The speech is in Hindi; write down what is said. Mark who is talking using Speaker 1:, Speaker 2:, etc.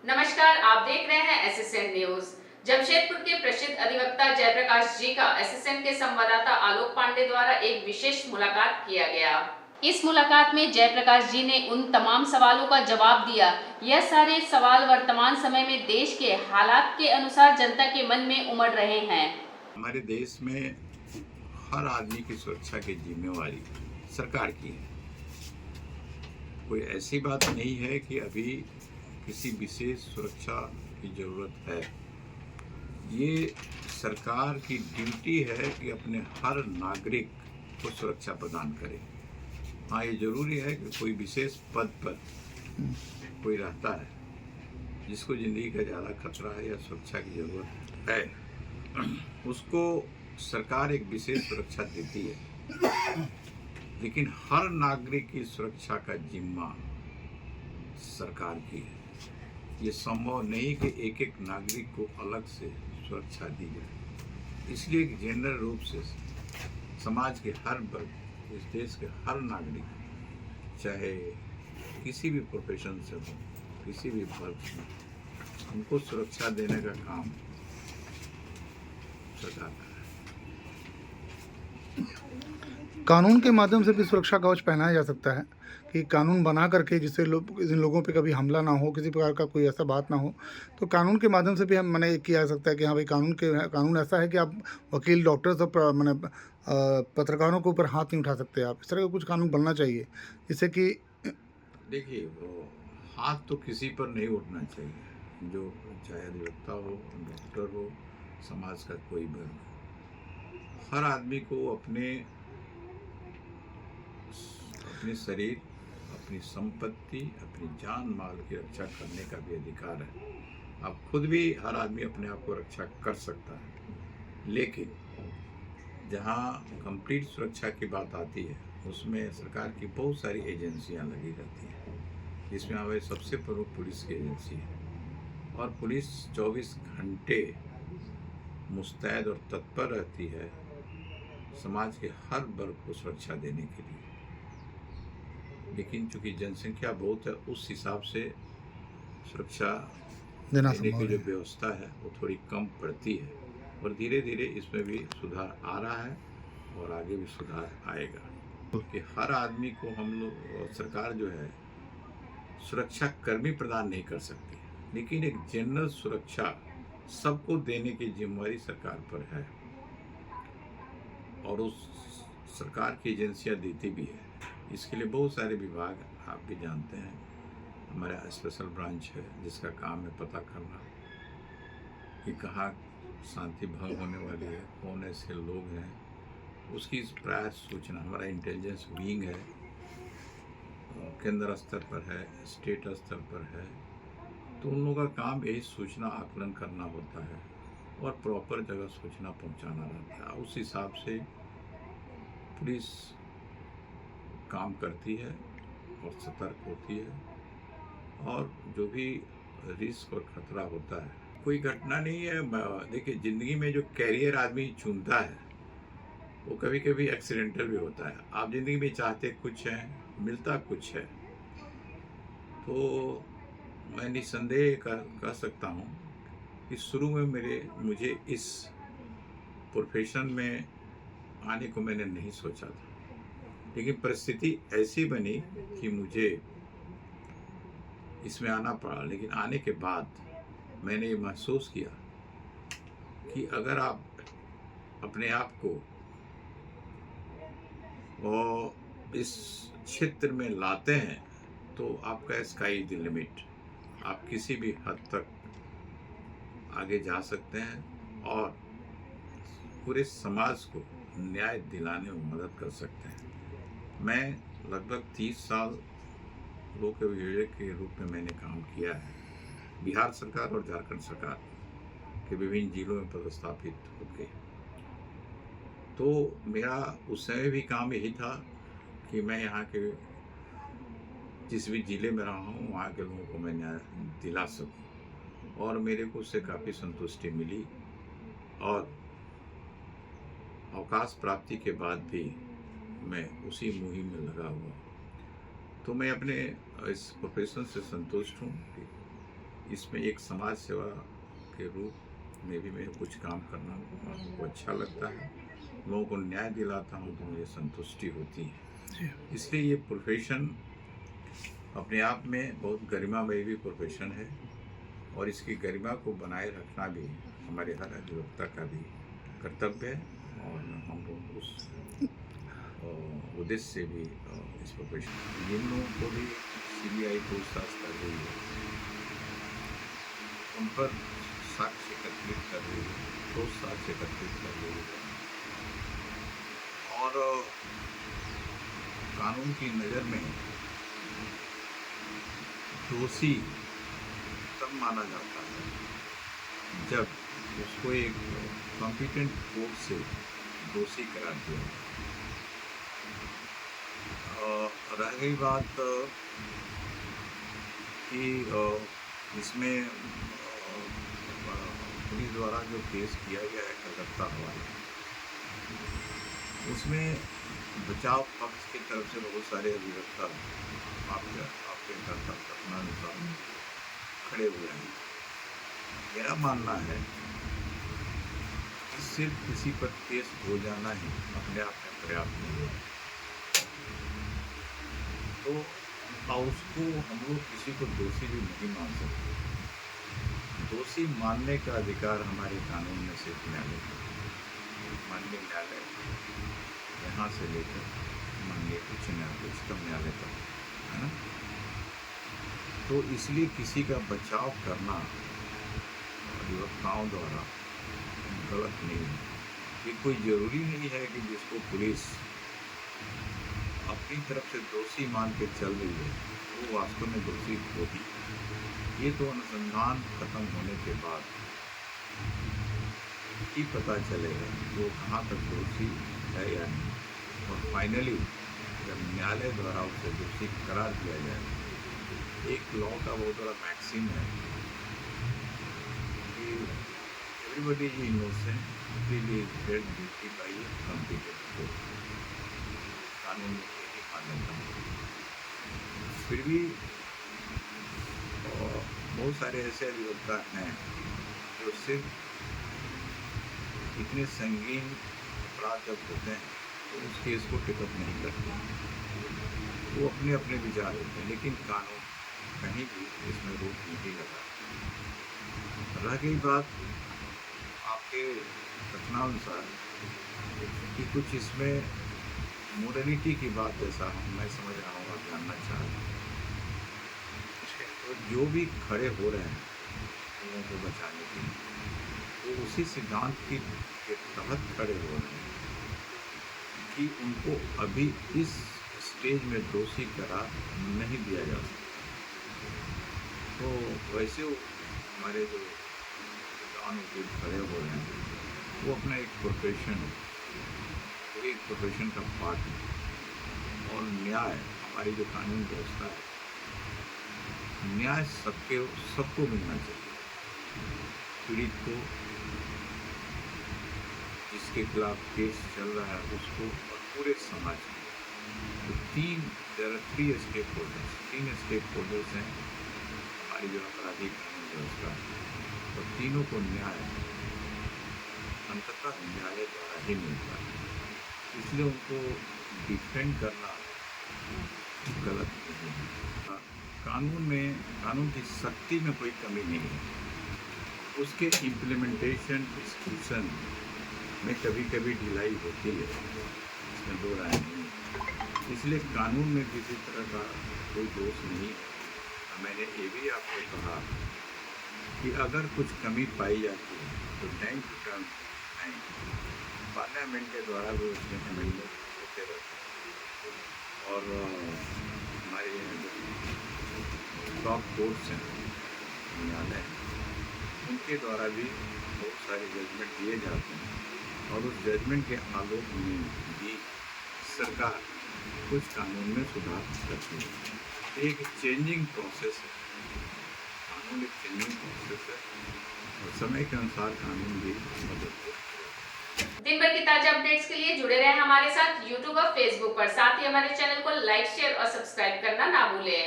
Speaker 1: नमस्कार, आप देख रहे हैं एसएसएन न्यूज। जमशेदपुर के प्रसिद्ध अधिवक्ता जयप्रकाश जी का एसएसएन के संवाददाता आलोक पांडे द्वारा एक विशेष मुलाकात किया गया। इस मुलाकात में जयप्रकाश जी ने उन तमाम सवालों का जवाब दिया। यह सारे सवाल वर्तमान समय में देश के हालात के अनुसार जनता के मन में उमड़ रहे हैं।
Speaker 2: हमारे देश में हर आदमी की सुरक्षा की जिम्मेवारी सरकार की है। कोई ऐसी बात नहीं है कि अभी किसी विशेष सुरक्षा की जरूरत है। ये सरकार की ड्यूटी है कि अपने हर नागरिक को सुरक्षा प्रदान करे। हाँ, ये जरूरी है कि कोई विशेष पद पर कोई रहता है जिसको जिंदगी का ज़्यादा खतरा है या सुरक्षा की जरूरत है, उसको सरकार एक विशेष सुरक्षा देती है। लेकिन हर नागरिक की सुरक्षा का जिम्मा सरकार की है। ये संभव नहीं कि एक एक नागरिक को अलग से सुरक्षा दी जाए। इसलिए जनरल रूप से समाज के हर वर्ग, इस देश के हर नागरिक, चाहे किसी भी प्रोफेशन से हो, किसी भी वर्ग में, उनको सुरक्षा देने का काम सरकार का है।
Speaker 3: कानून के माध्यम से भी सुरक्षा कवच पहनाया जा सकता है कि कानून बना करके जिससे जिन लोगों पे कभी हमला ना हो, किसी प्रकार का कोई ऐसा बात ना हो, तो कानून के माध्यम से भी हम मैंने किया जा सकता है कि हाँ भाई कानून ऐसा है कि आप वकील, डॉक्टर सब मैंने पत्रकारों के ऊपर हाथ नहीं उठा सकते। आप इस तरह का कुछ कानून बनना चाहिए जिससे कि
Speaker 2: देखिए, वो हाथ तो किसी पर नहीं उठना चाहिए, जो चाहे अधिवक्ता हो, डॉक्टर हो, समाज का कोई वर्ग। हर आदमी को अपने शरीर, अपनी संपत्ति, अपनी जान माल की रक्षा करने का भी अधिकार है। अब खुद भी हर आदमी अपने आप को रक्षा कर सकता है, लेकिन जहाँ कंप्लीट सुरक्षा की बात आती है उसमें सरकार की बहुत सारी एजेंसियां लगी रहती हैं, जिसमें हमारी सबसे प्रमुख पुलिस की एजेंसी है। और पुलिस 24 घंटे मुस्तैद और तत्पर रहती है समाज के हर वर्ग को सुरक्षा देने के लिए। लेकिन चूंकि जनसंख्या बहुत है, उस हिसाब से सुरक्षा देने की जो व्यवस्था है वो थोड़ी कम पड़ती है, और धीरे धीरे इसमें भी सुधार आ रहा है और आगे भी सुधार आएगा। कि हर आदमी को हम लोग, सरकार जो है, सुरक्षा कर्मी प्रदान नहीं कर सकती, लेकिन एक जनरल सुरक्षा सबको देने की जिम्मेवारी सरकार पर है, और उस सरकार की एजेंसियां देती भी है। इसके लिए बहुत सारे विभाग, आप भी जानते हैं, हमारा स्पेशल ब्रांच है जिसका काम है पता करना कि कहाँ शांति भंग होने वाली है, कौन ऐसे लोग हैं, उसकी प्राय सूचना। हमारा इंटेलिजेंस विंग है, केंद्र स्तर पर है, स्टेट स्तर पर है, तो उन लोगों का काम यही सूचना आकलन करना होता है और प्रॉपर जगह सूचना पहुंचाना रहता है। उस हिसाब से पुलिस काम करती है और सतर्क होती है, और जो भी रिस्क और खतरा होता है, कोई घटना नहीं है। देखिए, ज़िंदगी में जो कैरियर आदमी चुनता है वो कभी कभी एक्सीडेंटल भी होता है। आप ज़िंदगी में चाहते कुछ है, मिलता कुछ है, तो मैं निस्संदेह कह सकता हूँ कि शुरू में मुझे इस प्रोफेशन में आने को मैंने नहीं सोचा था, लेकिन परिस्थिति ऐसी बनी कि मुझे इसमें आना पड़ा। लेकिन आने के बाद मैंने ये महसूस किया कि अगर आप अपने आप को और इस क्षेत्र में लाते हैं तो आपका स्काई इज द लिमिट। आप किसी भी हद तक आगे जा सकते हैं और पूरे समाज को न्याय दिलाने में मदद कर सकते हैं। मैं लगभग 30 साल लोक अभियोजक के रूप में मैंने काम किया है, बिहार सरकार और झारखंड सरकार के विभिन्न जिलों में पदस्थापित होकर। तो मेरा उस समय भी काम यही था कि मैं यहाँ के जिस भी ज़िले में रहा हूँ वहाँ के लोगों को मैं न्याय दिला सकूँ, और मेरे को उससे काफ़ी संतुष्टि मिली। और अवकाश प्राप्ति के बाद भी मैं उसी मुहिम में लगा हुआ। तो मैं अपने इस प्रोफेशन से संतुष्ट हूँ कि इसमें एक समाज सेवा के रूप में भी मैं कुछ काम करना हमको अच्छा लगता है। लोगों को न्याय दिलाता हूँ तो मुझे संतुष्टि होती है। इसलिए ये प्रोफेशन अपने आप में बहुत गरिमामय भी प्रोफेशन है और इसकी गरिमा को बनाए रखना भी हमारे हर अधिवक्ता का भी कर्तव्य है और हम लोग उस उद्देश्य से भी इस प्रोफेशन जिन लोगों को भी सीबीआई पूछताछ कर रही है उन पर साक्ष्य एकत्रित कर रही है, ठोस साक्ष्य एकत्रित कर रही है और कानून की नज़र में दोषी तब माना जाता है जब उसको एक कॉम्पिटेंट कोर्ट से दोषी करार दिया। रह गई बात कि इसमें पुलिस द्वारा जो केस किया गया है कलकत्ता हवाला, उसमें बचाव पक्ष की तरफ से बहुत सारे अधिवक्ता आपके कथनानुसार खड़े हुए हैं। मेरा मानना है कि सिर्फ किसी पर केस हो जाना ही अपने आप में पर्याप्त नहीं है, तो उसको हम लोग किसी को दोषी भी नहीं मान सकते। दोषी मानने का अधिकार हमारे कानून में सिर्फ न्यायालय का, माननीय न्यायालय यहाँ से लेकर माननीय उच्च न्यायालय उच्चतम न्यायालय तक, है ना। तो इसलिए किसी का बचाव करना अधिवक्ताओं द्वारा गलत नहीं है। ये कोई ज़रूरी नहीं है कि जिसको पुलिस अपनी तरफ से दोषी मान के चल रही है वो वास्तव में दोषी होगी। ये तो अनुसंधान खत्म होने के बाद ही पता चलेगा वो कहाँ तक दोषी है या नहीं, और फाइनली जब न्यायालय द्वारा उसे दोषी करार दिया जाए। एक लॉ का बहुत बड़ा मैक्सिम है कि everybody is innocent till he is dead guilty by a competent court. कानून में यही मान्यता है। फिर भी बहुत सारे ऐसे अधिवक्ता हैं जो सिर्फ इतने संगीन अपराध जब होते हैं तो उस केस को टिकअप नहीं करते, वो अपने अपने विचार होते हैं, लेकिन कानून कहीं भी इसमें रोक नहीं लगा। रह गई बात आपके कथनानुसार कि कुछ इसमें मोरलिटी की बात, जैसा मैं समझ रहा हूँ आप जानना चाह रहे हैं, तो जो भी खड़े हो रहे हैं लोगों को बचाने के लिए वो उसी सिद्धांत के तहत खड़े हो रहे हैं कि उनको अभी इस स्टेज में दोषी करार नहीं दिया जा सकता। तो वैसे हमारे जो कानून खड़े हो रहे हैं वो अपना एक प्रोफेशन का पार्ट है और न्याय हमारी जो कानून व्यवस्था है, न्याय सबको मिलना चाहिए। पीड़ित को, जिसके खिलाफ केस चल रहा है उसको, और पूरे समाज को। तो तीन स्टेक होल्डर्स हैं हमारी जो आपराधिक कानून व्यवस्था है, और तीनों को न्याय अंततः न्यायालय द्वारा ही मिलता है। इसलिए उनको डिफेंड करना गलत नहीं है। कानून की सख्ती में कोई कमी नहीं है, उसके इम्प्लीमेंटेशन एग्जीक्यूशन में कभी कभी ढिलाई होती है, इसमें दो राय नहीं है। इसलिए कानून में किसी तरह का कोई दोष नहीं है। मैंने ये भी आपको कहा कि अगर कुछ कमी पाई जाती है तो टाइम टू टाइम पार्लियामेंट के द्वारा भी उसमें अमेंडमेंट होते रहते हैं, और हमारे टॉप कोर्ट्स हैं, न्यायालय, उनके द्वारा भी बहुत सारे जजमेंट दिए जाते हैं, और उस जजमेंट के आलोक में भी सरकार कुछ कानून में सुधार करती है। एक चेंजिंग प्रोसेस है, कानून एक चेंजिंग प्रोसेस है, और समय के अनुसार कानून भी बदलते हैं।
Speaker 1: दिन भर की ताजा अपडेट्स के लिए जुड़े रहे हमारे साथ YouTube और Facebook पर। साथ ही हमारे चैनल को लाइक, शेयर और सब्सक्राइब करना ना भूलें।